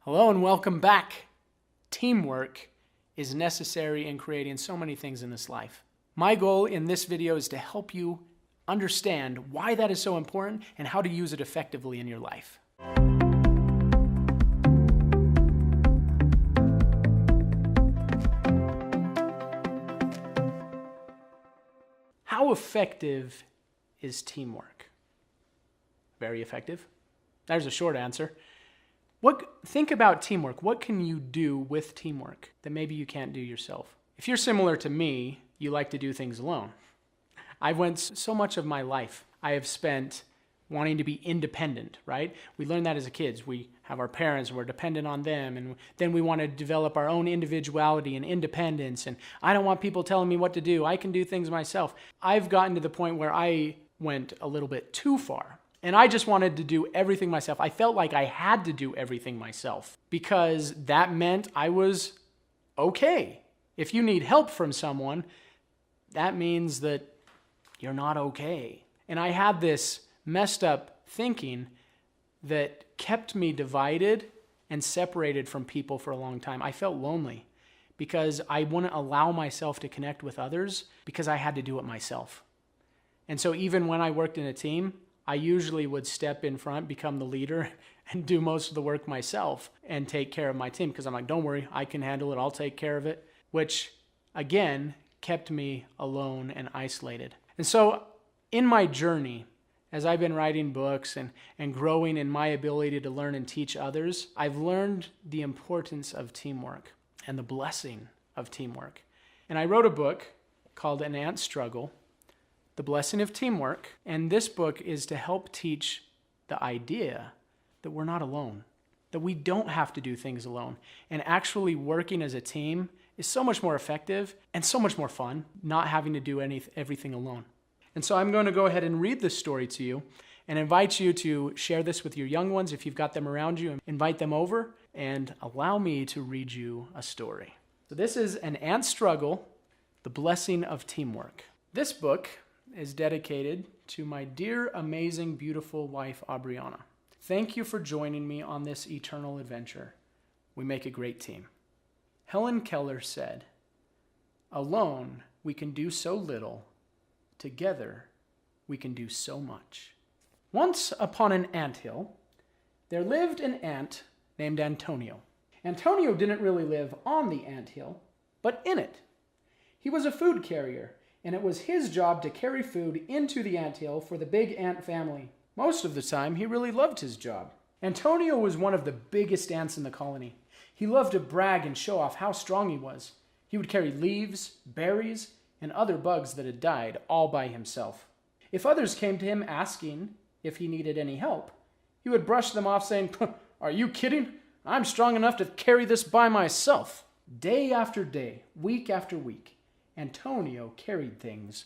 Hello and welcome back. Teamwork is necessary in creating so many things in this life. My goal in this video is to help you understand why that is so important and how to use it effectively in your life. How effective is teamwork? Very effective. There's a short answer. Think about teamwork. What can you do with teamwork that maybe you can't do yourself? If you're similar to me, you like to do things alone. I've went so much of my life I have spent wanting to be independent, right? We learn that as kids. We have our parents, we're dependent on them, and then we want to develop our own individuality and independence, and I don't want people telling me what to do. I can do things myself. I've gotten to the point where I went a little bit too far. And I just wanted to do everything myself. I felt like I had to do everything myself because that meant I was okay. If you need help from someone, that means that you're not okay. And I had this messed up thinking that kept me divided and separated from people for a long time. I felt lonely because I wouldn't allow myself to connect with others because I had to do it myself. And so even when I worked in a team, I usually would step in front, become the leader, and do most of the work myself and take care of my team because I'm like, don't worry, I can handle it, I'll take care of it, which again kept me alone and isolated. And so in my journey, as I've been writing books and growing in my ability to learn and teach others, I've learned the importance of teamwork and the blessing of teamwork. And I wrote a book called An Ant's Struggle, The Blessing of Teamwork, and this book is to help teach the idea that we're not alone, that we don't have to do things alone, and actually working as a team is so much more effective and so much more fun, not having to do everything alone. And so I'm going to go ahead and read this story to you and invite you to share this with your young ones if you've got them around you, and invite them over and allow me to read you a story. So this is An Ant's Struggle, The Blessing of Teamwork. This book is dedicated to my dear, amazing, beautiful wife, Aubriana. Thank you for joining me on this eternal adventure. We make a great team. Helen Keller said, "Alone, we can do so little. Together, we can do so much." Once upon an anthill, there lived an ant named Antonio. Antonio didn't really live on the anthill, but in it. He was a food carrier, and it was his job to carry food into the anthill for the big ant family. Most of the time, he really loved his job. Antonio was one of the biggest ants in the colony. He loved to brag and show off how strong he was. He would carry leaves, berries, and other bugs that had died all by himself. If others came to him asking if he needed any help, he would brush them off saying, "Are you kidding? I'm strong enough to carry this by myself." Day after day, week after week, Antonio carried things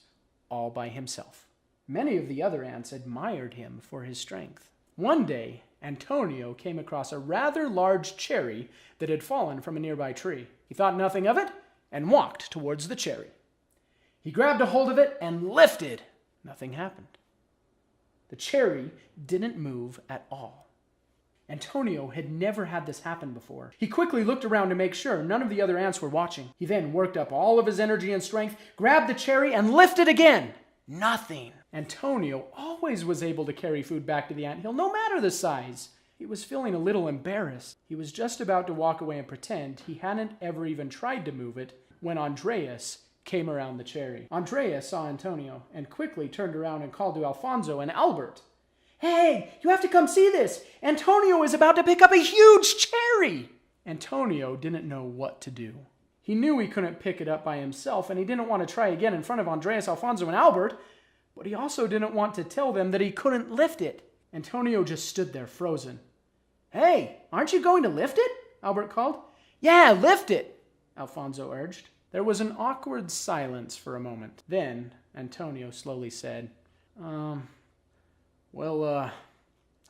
all by himself. Many of the other ants admired him for his strength. One day, Antonio came across a rather large cherry that had fallen from a nearby tree. He thought nothing of it and walked towards the cherry. He grabbed a hold of it and lifted. Nothing happened. The cherry didn't move at all. Antonio had never had this happen before. He quickly looked around to make sure none of the other ants were watching. He then worked up all of his energy and strength, grabbed the cherry, and lifted again. Nothing. Antonio always was able to carry food back to the anthill, no matter the size. He was feeling a little embarrassed. He was just about to walk away and pretend he hadn't ever even tried to move it when Andreas came around the cherry. Andreas saw Antonio and quickly turned around and called to Alfonso and Albert. "Hey, you have to come see this. Antonio is about to pick up a huge cherry." Antonio didn't know what to do. He knew he couldn't pick it up by himself, and he didn't want to try again in front of Andreas, Alfonso, and Albert, but he also didn't want to tell them that he couldn't lift it. Antonio just stood there frozen. "Hey, aren't you going to lift it?" Albert called. "Yeah, lift it," Alfonso urged. There was an awkward silence for a moment. Then Antonio slowly said, Well,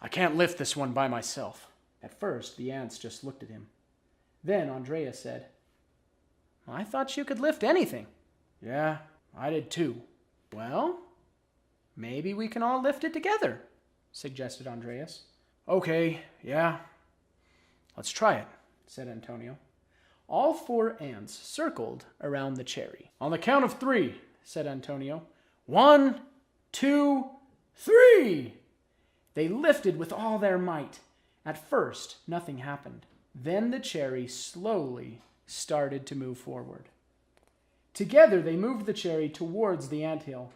I can't lift this one by myself." At first, the ants just looked at him. Then Andrea said, "I thought you could lift anything." "Yeah, I did too." "Well, maybe we can all lift it together," suggested Andreas. "Okay, yeah. Let's try it, said Antonio. All 4 ants circled around the cherry. On the count of 3, said Antonio. 1, 2, 3! They lifted with all their might. At first, nothing happened. Then the cherry slowly started to move forward. Together, they moved the cherry towards the anthill.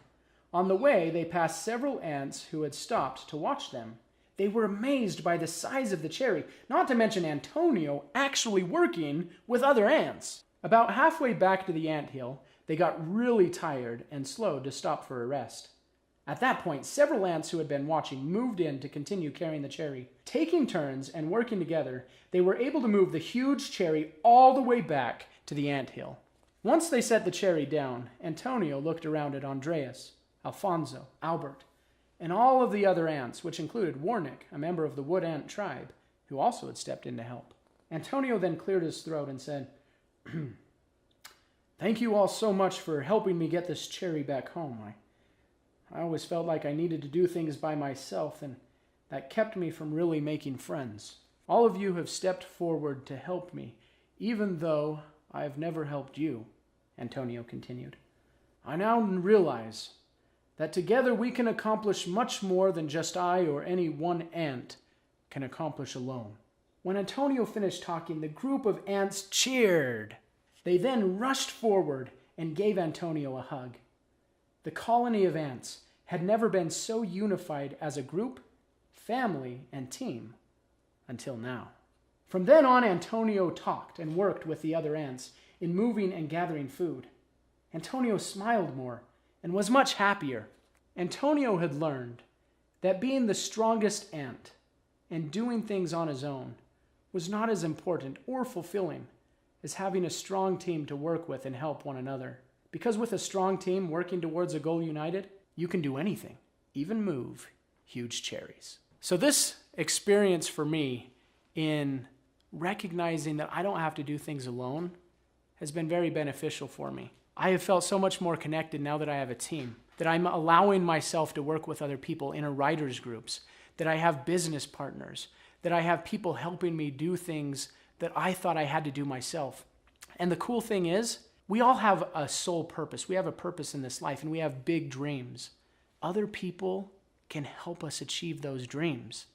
On the way, they passed several ants who had stopped to watch them. They were amazed by the size of the cherry, not to mention Antonio actually working with other ants. About halfway back to the anthill, they got really tired and slowed to stop for a rest. At that point, several ants who had been watching moved in to continue carrying the cherry. Taking turns and working together, they were able to move the huge cherry all the way back to the anthill. Once they set the cherry down, Antonio looked around at Andreas, Alfonso, Albert, and all of the other ants, which included Warnick, a member of the wood ant tribe, who also had stepped in to help. Antonio then cleared his throat and said, "Thank you all so much for helping me get this cherry back home. I always felt like I needed to do things by myself, and that kept me from really making friends. All of you have stepped forward to help me, even though I have never helped you," Antonio continued. "I now realize that together we can accomplish much more than just I or any one ant can accomplish alone." When Antonio finished talking, the group of ants cheered. They then rushed forward and gave Antonio a hug. The colony of ants had never been so unified as a group, family, and team until now. From then on, Antonio talked and worked with the other ants in moving and gathering food. Antonio smiled more and was much happier. Antonio had learned that being the strongest ant and doing things on his own was not as important or fulfilling as having a strong team to work with and help one another. Because with a strong team working towards a goal united, you can do anything, even move huge cherries. So this experience for me in recognizing that I don't have to do things alone has been very beneficial for me. I have felt so much more connected now that I have a team, that I'm allowing myself to work with other people in writers groups, that I have business partners, that I have people helping me do things that I thought I had to do myself. And the cool thing is, we all have a sole purpose. We have a purpose in this life, and we have big dreams. Other people can help us achieve those dreams.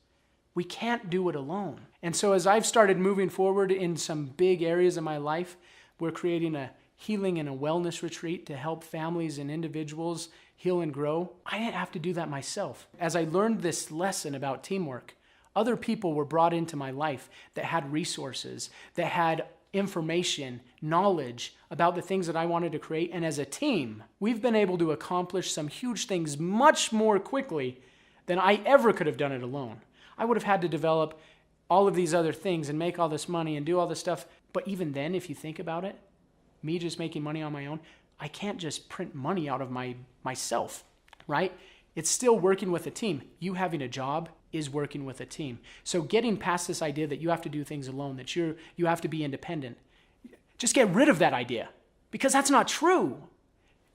We can't do it alone. And so as I've started moving forward in some big areas of my life, we're creating a healing and a wellness retreat to help families and individuals heal and grow. I didn't have to do that myself. As I learned this lesson about teamwork, other people were brought into my life that had resources, that had information, knowledge about the things that I wanted to create. And as a team, we've been able to accomplish some huge things much more quickly than I ever could have done it alone. I would have had to develop all of these other things and make all this money and do all this stuff. But even then, if you think about it, me just making money on my own, I can't just print money out of myself, right? It's still working with a team. You having a job is working with a team. So getting past this idea that you have to do things alone, that you have to be independent, just get rid of that idea, because that's not true.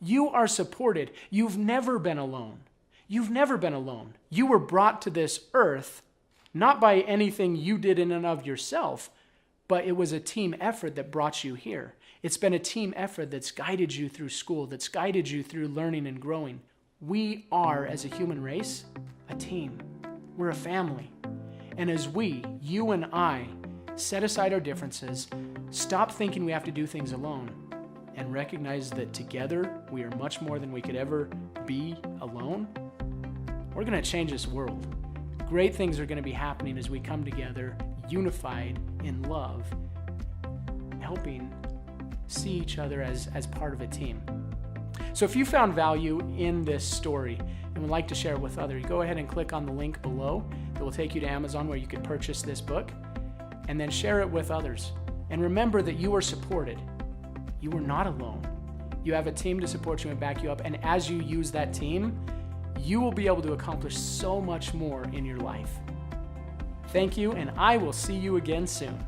You are supported. You've never been alone. You've never been alone. You were brought to this earth not by anything you did in and of yourself, but it was a team effort that brought you here. It's been a team effort that's guided you through school, that's guided you through learning and growing. We are, as a human race, a team. We're a family. And as you and I, set aside our differences, stop thinking we have to do things alone, and recognize that together we are much more than we could ever be alone, we're going to change this world. Great things are going to be happening as we come together, unified in love, helping see each other as part of a team. So if you found value in this story and would like to share it with others, go ahead and click on the link below that will take you to Amazon where you can purchase this book, and then share it with others. And remember that you are supported. You are not alone. You have a team to support you and back you up, and as you use that team, you will be able to accomplish so much more in your life. Thank you, and I will see you again soon.